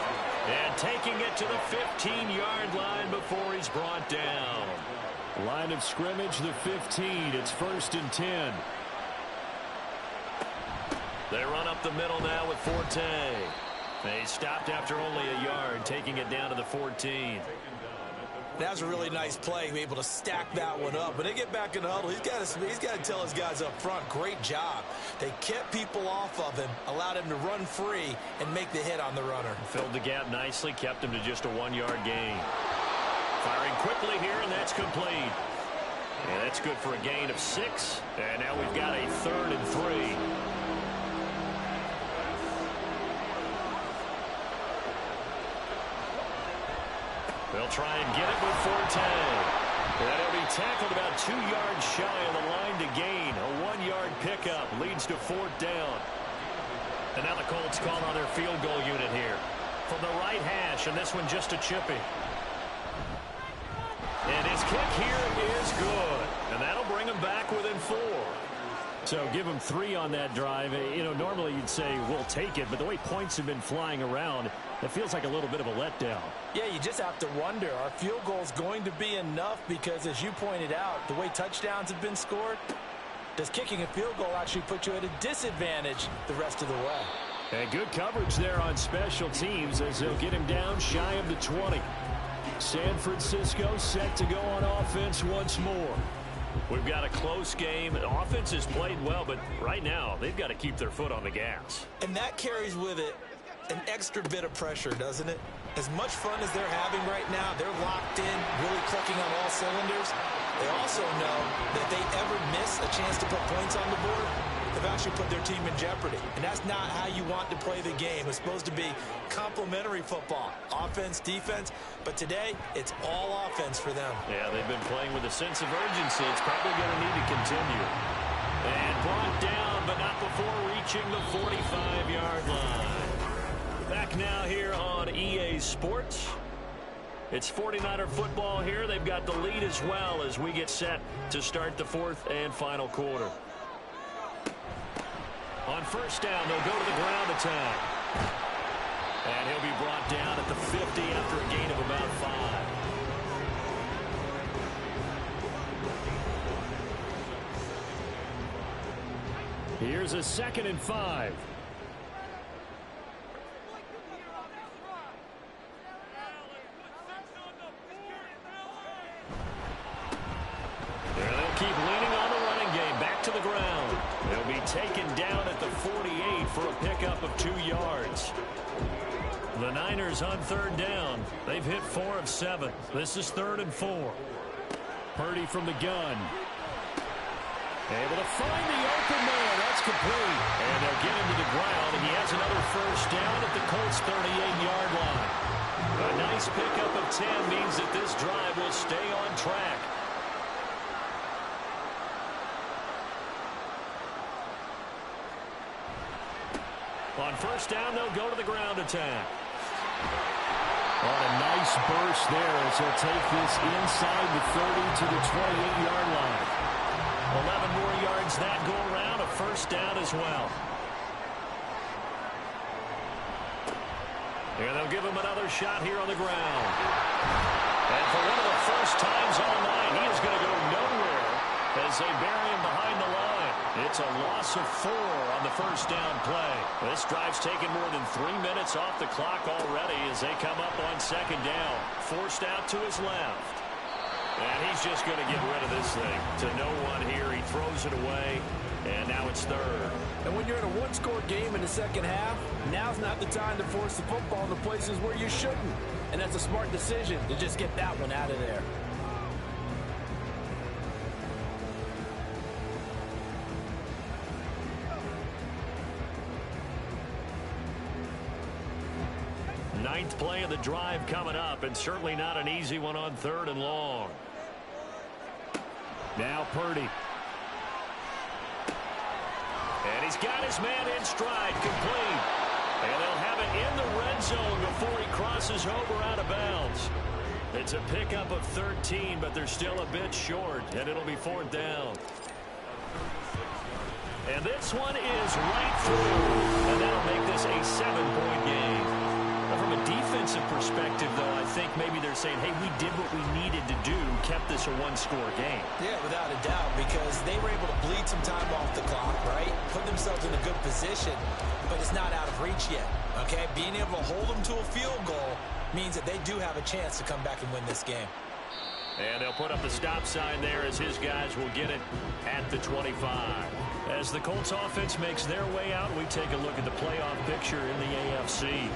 And taking it to the 15-yard line before he's brought down. Line of scrimmage, the 15. It's 1st and 10. They run up the middle now with Forte. They stopped after only a yard, taking it down to the 14. That was a really nice play, be able to stack that one up. When they get back in the huddle, he's got to tell his guys up front, great job. They kept people off of him, allowed him to run free, and make the hit on the runner. Filled the gap nicely, kept him to just a 1-yard gain. Firing quickly here, and that's complete. And that's good for a gain of 6. And now we've got a 3rd and 3. They'll try and get it with Forte. And he'll be tackled about 2 yards shy of the line to gain. A 1-yard pickup leads to 4th down. And now the Colts call on their field goal unit here. From the right hash, and this one just a chippy. And his kick here is good. And that'll bring him back within 4. So give him 3 on that drive. You know, normally you'd say, we'll take it. But the way points have been flying around, it feels like a little bit of a letdown. Yeah, you just have to wonder, are field goals going to be enough? Because as you pointed out, the way touchdowns have been scored, does kicking a field goal actually put you at a disadvantage the rest of the way? And good coverage there on special teams as they'll get him down shy of the 20. San Francisco set to go on offense once more. We've got a close game. The offense has played well, but right now they've got to keep their foot on the gas. And that carries with it an extra bit of pressure, doesn't it? As much fun as they're having right now, they're locked in, really clicking on all cylinders. They also know that they ever miss a chance to put points on the board, they've actually put their team in jeopardy. And that's not how you want to play the game. It's supposed to be complementary football, offense, defense. But today, it's all offense for them. Yeah, they've been playing with a sense of urgency. It's probably going to need to continue. And brought down, but not before reaching the 45-yard line. Back now here on EA Sports. It's 49er football here. They've got the lead as well as we get set to start the 4th and final quarter. On 1st down, they'll go to the ground attack. And he'll be brought down at the 50 after a gain of about 5. Here's a 2nd and 5. Keep leaning on the running game. Back to the ground. They'll be taken down at the 48 for a pickup of 2 yards. The Niners on 3rd down. They've hit 4 of 7. This is 3rd and 4. Purdy from the gun. Able to find the open man. That's complete. And they'll get him to the ground, and he has another 1st down at the Colts' 38-yard line. A nice pickup of 10 means that this drive will stay on track. On 1st down, they'll go to the ground attack. On a nice burst there as he'll take this inside the 30 to the 28-yard line. 11 more yards that go around, a 1st down as well. And they'll give him another shot here on the ground. And for one of the first times all night, he is going to go nowhere as they bury him behind the line. It's a loss of 4 on the 1st down play. This drive's taken more than 3 minutes off the clock already as they come up on 2nd down. Forced out to his left. And he's just going to get rid of this thing. To no one here, he throws it away, and now it's 3rd. And when you're in a one-score game in the 2nd half, now's not the time to force the football in the places where you shouldn't. And that's a smart decision to just get that one out of there. Ninth play of the drive coming up, and certainly not an easy one on 3rd and long. Now Purdy. And he's got his man in stride, complete. And they'll have it in the red zone before he crosses over out of bounds. It's a pickup of 13, but they're still a bit short, and it'll be 4th down. And this one is right through, and that'll make this a 7-point game. From a defensive perspective, though, I think maybe they're saying, hey, we did what we needed to do, kept this a one-score game. Yeah, without a doubt, because they were able to bleed some time off the clock, right? Put themselves in a good position, but it's not out of reach yet, okay? Being able to hold them to a field goal means that they do have a chance to come back and win this game. And they'll put up the stop sign there as his guys will get it at the 25. As the Colts offense makes their way out, we take a look at the playoff picture in the AFC.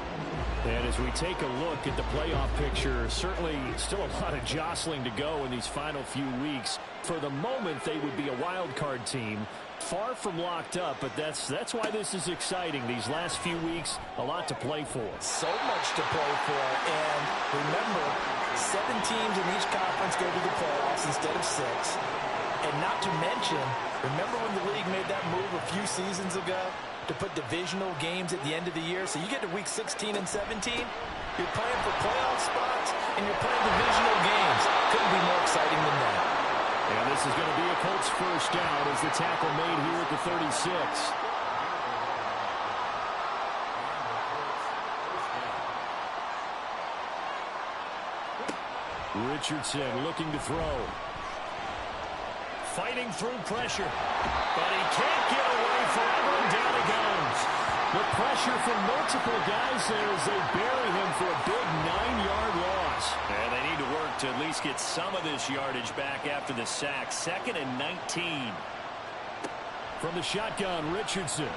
And as we take a look at the playoff picture, certainly still a lot of jostling to go in these final few weeks. For the moment, they would be a wild card team. Far from locked up, but that's why this is exciting. These last few weeks, a lot to play for. So much to play for. And remember, 7 teams in each conference go to the playoffs instead of 6. And not to mention, remember when the league made that move a few seasons ago to put divisional games at the end of the year? So you get to week 16 and 17, you're playing for playoff spots, and you're playing divisional games. Couldn't be more exciting than that. And this is going to be a Colts first down as the tackle made here at the 36. Richardson looking to throw. Fighting through pressure, but he can't get away forever, and down he goes. The pressure from multiple guys there as they bury him for a big 9-yard loss. And they need to work to at least get some of this yardage back after the sack. 2nd and 19. From the shotgun, Richardson.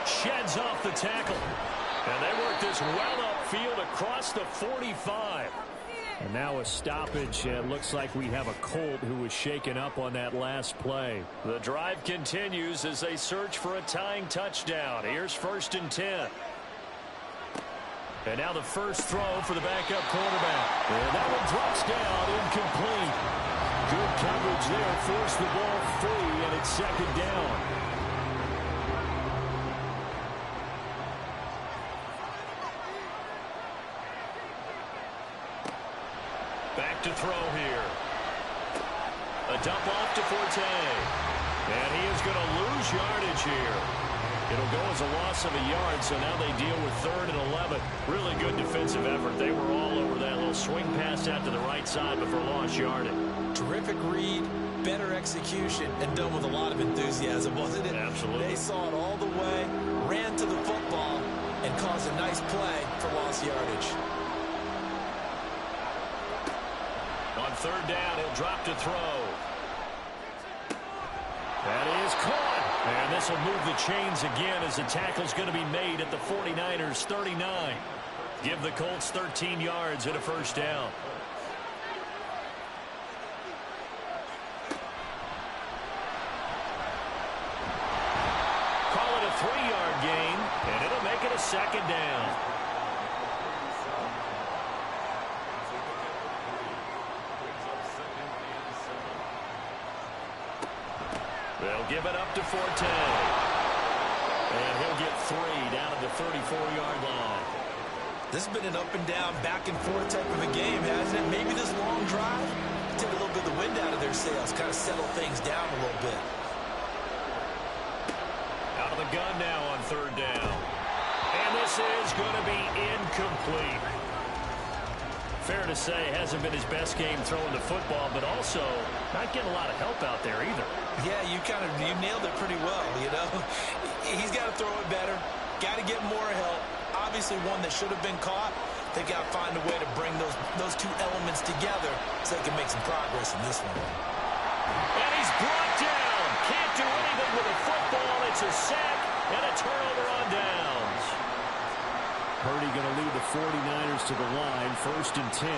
Sheds off the tackle. And they work this well upfield across the 45. And now a stoppage, and looks like we have a Colt who was shaken up on that last play. The drive continues as they search for a tying touchdown. Here's 1st and 10. And now the first throw for the backup quarterback. And that one drops down, incomplete. Good coverage there, forced the ball free, and it's 2nd down. Back to throw here. A dump off to Forte. And he is going to lose yardage here. It'll go as a loss of a yard, so now they deal with 3rd and 11. Really good defensive effort. They were all over that little swing pass out to the right side before lost yardage. Terrific read, better execution, and done with a lot of enthusiasm, wasn't it? Absolutely. They saw it all the way, ran to the football, and caused a nice play for lost yardage. On 3rd down, he'll drop to throw. That is caught. And this will move the chains again as the tackle's going to be made at the 49ers 39. Give the Colts 13 yards and a first down. Call it a 3-yard gain, and it'll make it a 2nd down. They'll give it up to Forte. And he'll get 3 down at the 34-yard line. This has been an up-and-down, back-and-forth type of a game, hasn't it? Maybe this long drive took a little bit of the wind out of their sails, kind of settle things down a little bit. Out of the gun now on 3rd down. And this is going to be incomplete. Fair to say, hasn't been his best game throwing the football, but also not getting a lot of help out there either. Yeah, you nailed it pretty well, you know. He's got to throw it better, got to get more help. Obviously one that should have been caught. They got to find a way to bring those 2 elements together so they can make some progress in this one. And he's brought down. Can't do anything with a football. It's a sack and a turnover on downs. Purdy going to lead the 49ers to the line, 1st and 10.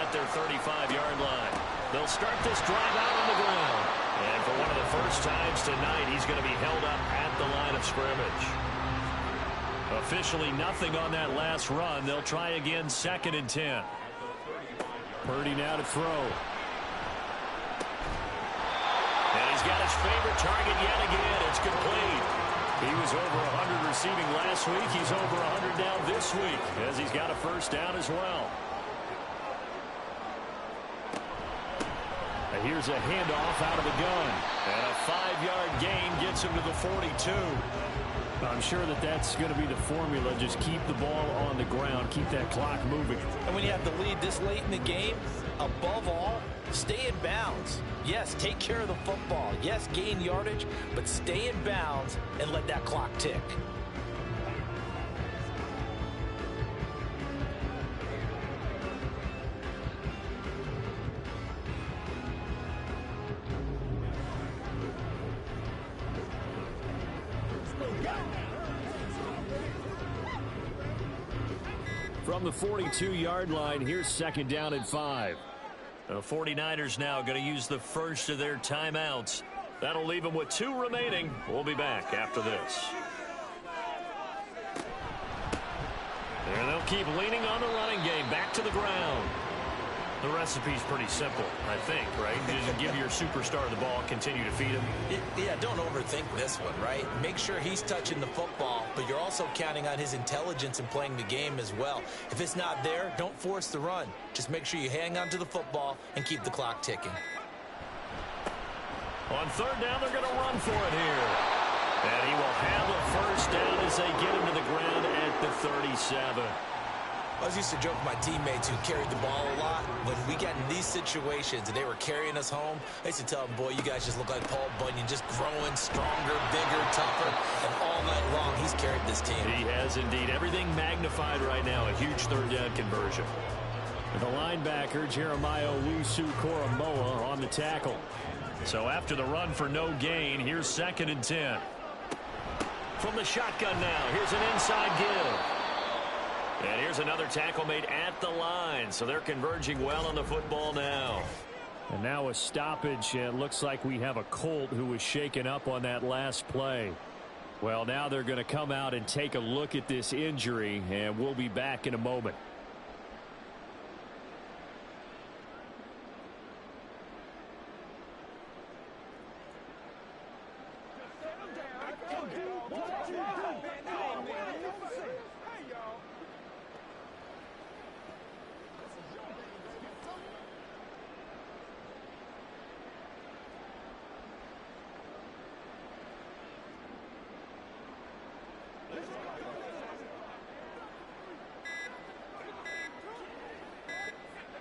At their 35-yard line. They'll start this drive out on the ground. And for one of the first times tonight, he's going to be held up at the line of scrimmage. Officially nothing on that last run. They'll try again, 2nd and 10. Purdy now to throw. And he's got his favorite target yet again. It's complete. He was over 100 receiving last week. He's over 100 down this week as he's got a first down as well. And here's a handoff out of the gun. And a 5-yard gain gets him to the 42. I'm sure that that's going to be the formula. Just keep the ball on the ground. Keep that clock moving. And when you have the lead this late in the game, above all, stay in bounds. Yes, take care of the football. Yes, gain yardage, but stay in bounds and let that clock tick. From the 42-yard line, here's second down and 5. The 49ers now going to use the first of their timeouts. That'll leave them with 2 remaining. We'll be back after this. And they'll keep leaning on the running game. Back to the ground. The recipe's pretty simple, I think, right? You just give your superstar the ball, continue to feed him. Yeah, don't overthink this one, right? Make sure he's touching the football, but you're also counting on his intelligence in playing the game as well. If it's not there, don't force the run. Just make sure you hang on to the football and keep the clock ticking. On third down, they're going to run for it here. And he will have a first down as they get him to the ground at the 37. I was used to joke with my teammates who carried the ball a lot. When we got in these situations and they were carrying us home, I used to tell them, boy, you guys just look like Paul Bunyan, just growing stronger, bigger, tougher. And all night long, he's carried this team. He has indeed. Everything magnified right now. A huge third down conversion. The linebacker, Jeremiah Owusu-Koramoah, on the tackle. So after the run for no gain, here's second and 10. From the shotgun now, here's an inside give. And here's another tackle made at the line. So they're converging well on the football now. And now a stoppage. It looks like we have a Colt who was shaken up on that last play. Well, now they're going to come out and take a look at this injury, and we'll be back in a moment.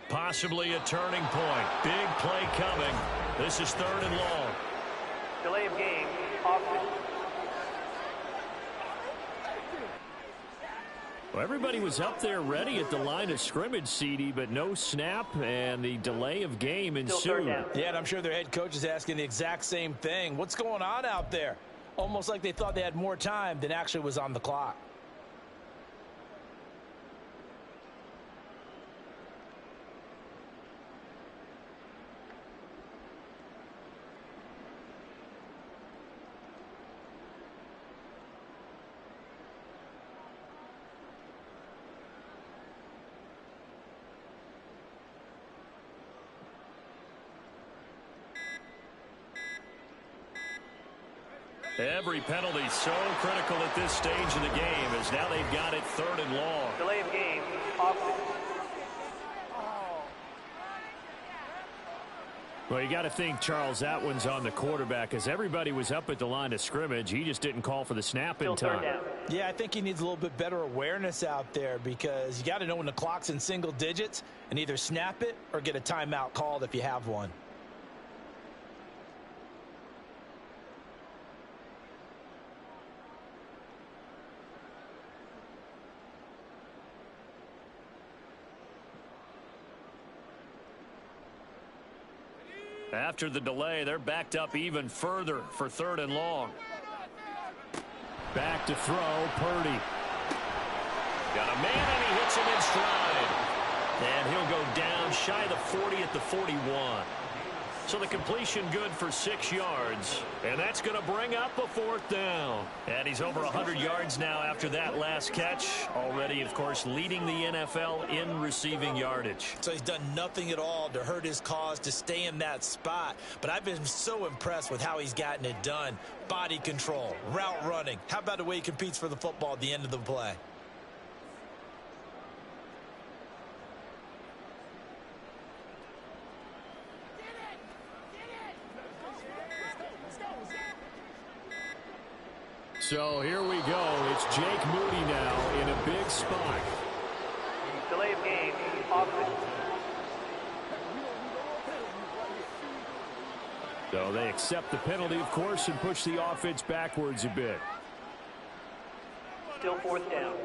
Possibly a turning point. Big play coming. This is third and long. Delay of game. Offense. Well, everybody was up there ready at the line of scrimmage, CD, but no snap, and the delay of game ensued. Yeah, and I'm sure their head coach is asking the exact same thing. What's going on out there? Almost like they thought they had more time than actually was on the clock. Every penalty so critical at this stage of the game as now they've got it third and long. Delay of game. Offense. Well, you got to think, Charles, that one's on the quarterback as everybody was up at the line of scrimmage. He just didn't call for the snap in time. Yeah, I think he needs a little bit better awareness out there because you got to know when the clock's in single digits and either snap it or get a timeout called if you have one. After the delay, they're backed up even further for third and long. Back to throw, Purdy. Got a man, and he hits him in stride. And he'll go down shy of the 40 at the 41. So the completion good for 6 yards. And that's going to bring up a fourth down. And he's over 100 yards now after that last catch. Already, of course, leading the NFL in receiving yardage. So he's done nothing at all to hurt his cause, to stay in that spot. But I've been so impressed with how he's gotten it done. Body control, route running. How about the way he competes for the football at the end of the play? So here we go. It's Jake Moody now in a big spot. Delay of game, offense. So they accept the penalty, of course, and push the offense backwards a bit. Still fourth down.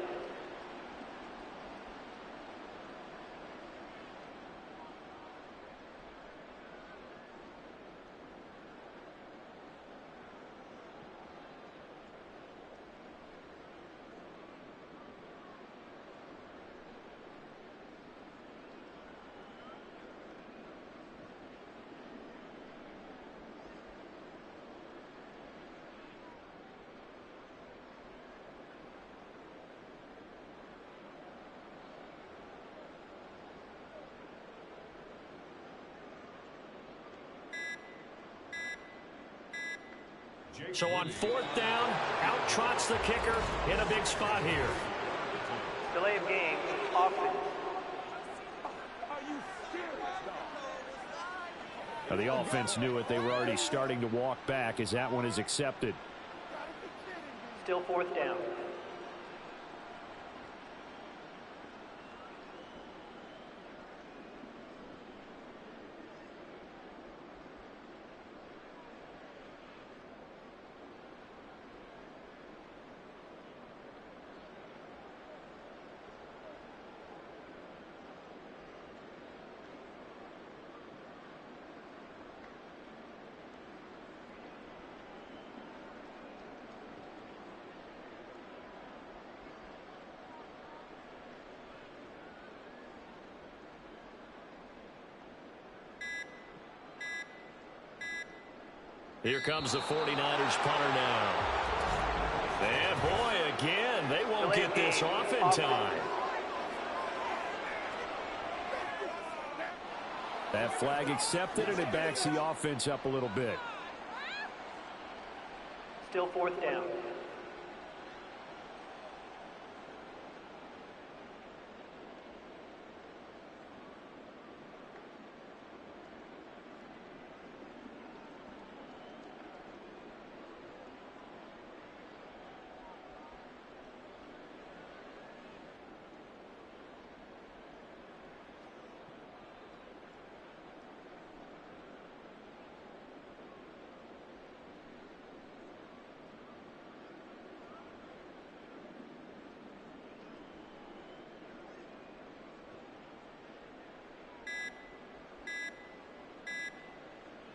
So on fourth down, out trots the kicker in a big spot here. Delay of game, offense. Now the offense knew it. They were already starting to walk back as that one is accepted. Still fourth down. Here comes the 49ers punter now. And boy, again, they won't get this off in time. That flag accepted, and it backs the offense up a little bit. Still fourth down.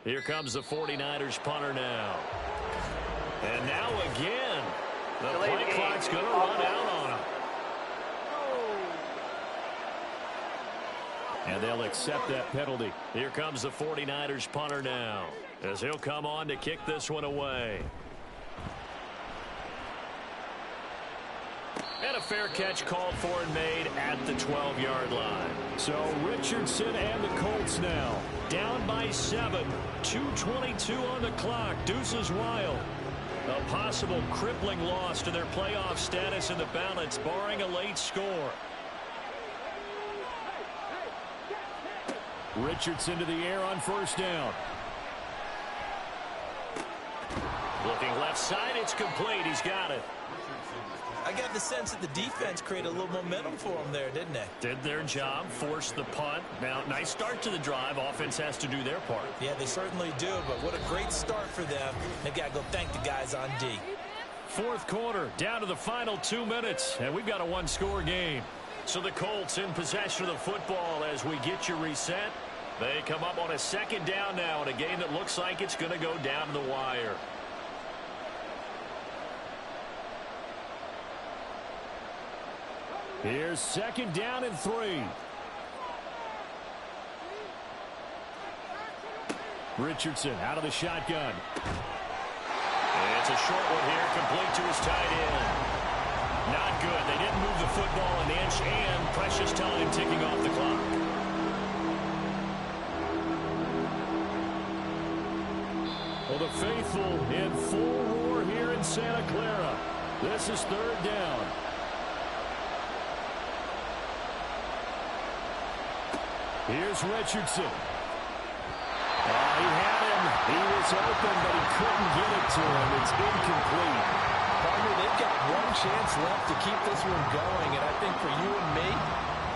Here comes the 49ers punter now. And now again, the play clock's going to run out on him. And they'll accept that penalty. Here comes the 49ers punter now, as he'll come on to kick this one away. And a fair catch called for and made at the 12-yard line. So Richardson and the Colts now down by 7. 2:22 on the clock. Deuces wild. A possible crippling loss to their playoff status in the balance, barring a late score. Richardson to the air on first down. Looking left side, it's complete. He's got it. I got the sense that the defense created a little momentum for them there, didn't they? Did their job, forced the punt. Now, nice start to the drive. Offense has to do their part. Yeah, they certainly do, but what a great start for them. They've got to go thank the guys on D. Fourth quarter, down to the final 2 minutes, and we've got a one-score game. So the Colts in possession of the football as we get you reset. They come up on a second down now in a game that looks like it's going to go down to the wire. Here's second down and 3. Richardson out of the shotgun. It's a short one here, complete to his tight end. Not good. They didn't move the football an inch, and precious time ticking off the clock. Well, the faithful in full roar here in Santa Clara. This is third down. Here's Richardson. He had him. He was open, but he couldn't get it to him. It's incomplete. We've got one chance left to keep this one going, and I think for you and me,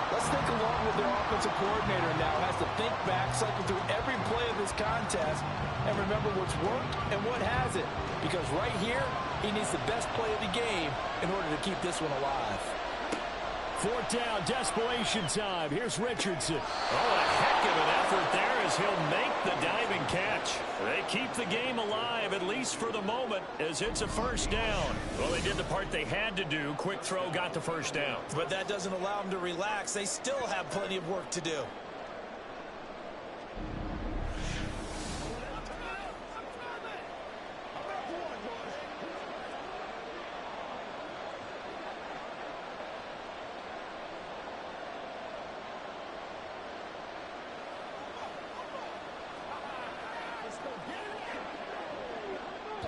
let's think along with their offensive coordinator now. Has to think back, cycle through every play of this contest, and remember what's worked and what hasn't. Because right here, he needs the best play of the game in order to keep this one alive. Fourth down, desperation time. Here's Richardson. Oh, a heck of an effort there as he'll make the diving catch. They keep the game alive, at least for the moment, as it's a first down. Well, they did the part they had to do. Quick throw got the first down. But that doesn't allow them to relax. They still have plenty of work to do.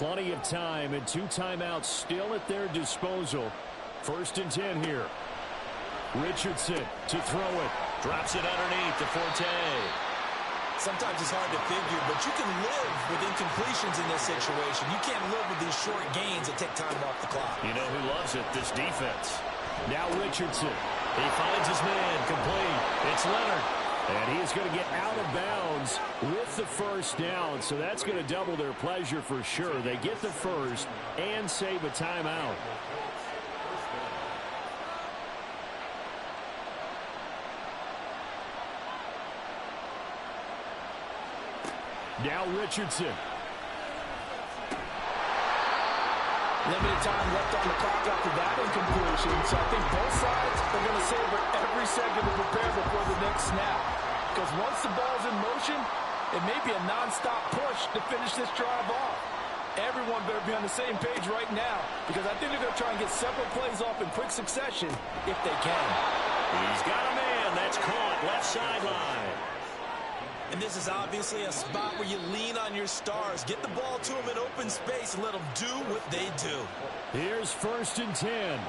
Plenty of time and 2 timeouts still at their disposal. 1st and 10 here. Richardson to throw it. Drops it underneath to Forte. Sometimes it's hard to figure, but you can live with incompletions in this situation. You can't live with these short gains that take time off the clock. You know who loves it? This defense. Now Richardson. He finds his man complete. It's Leonard. And he is going to get out of bounds with the first down. So that's going to double their pleasure for sure. They get the first and save a timeout. Now Richardson. Limited time left on the clock after that incompletion, so I think both sides are going to savor every second to prepare before the next snap. Because once the ball's in motion, it may be a non-stop push to finish this drive off. Everyone better be on the same page right now, because I think they're going to try and get several plays off in quick succession if they can. He's got a man that's caught left sideline. And this is obviously a spot where you lean on your stars. Get the ball to them in open space and let them do what they do. Here's 1st and 10.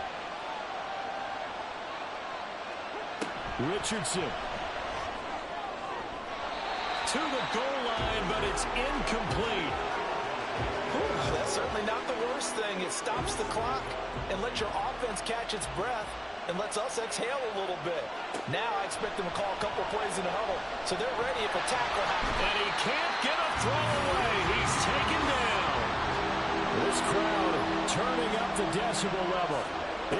Richardson. To the goal line, but it's incomplete. Whew, that's certainly not the worst thing. It stops the clock and lets your offense catch its breath and lets us exhale a little bit. Now I expect them to call a couple plays in the huddle, so they're ready if a tackle happens. And he can't get a throw away. He's taken down. This crowd turning up the decibel level.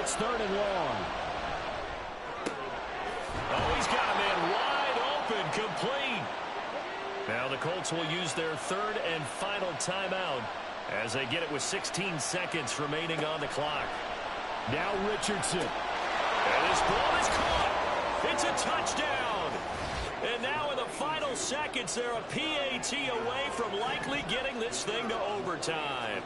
It's 3rd and long. Oh, he's got a man wide open, complete. Now the Colts will use their 3rd and final timeout as they get it with 16 seconds remaining on the clock. Now Richardson. And his ball is caught. It's a touchdown. And now in the final seconds, they're a PAT away from likely getting this thing to overtime.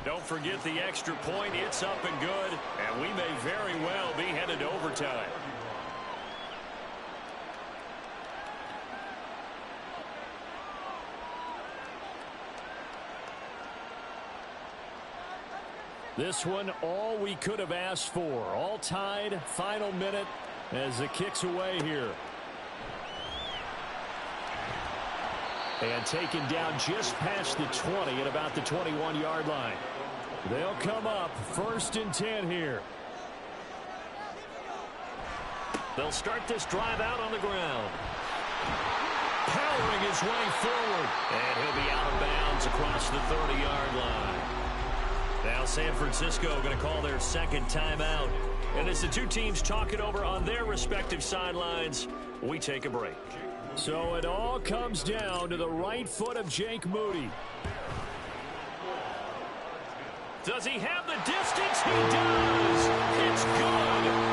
Don't forget the extra point. It's up and good. And we may very well be headed to overtime. This one, all we could have asked for. All tied, final minute as it kicks away here. And taken down just past the 20 at about the 21-yard line. They'll come up 1st and 10 here. They'll start this drive out on the ground. Powering his way forward. And he'll be out of bounds across the 30-yard line. Now San Francisco going to call their 2nd timeout. And as the two teams talk it over on their respective sidelines, we take a break. So it all comes down to the right foot of Jake Moody. Does he have the distance? He does. It's good.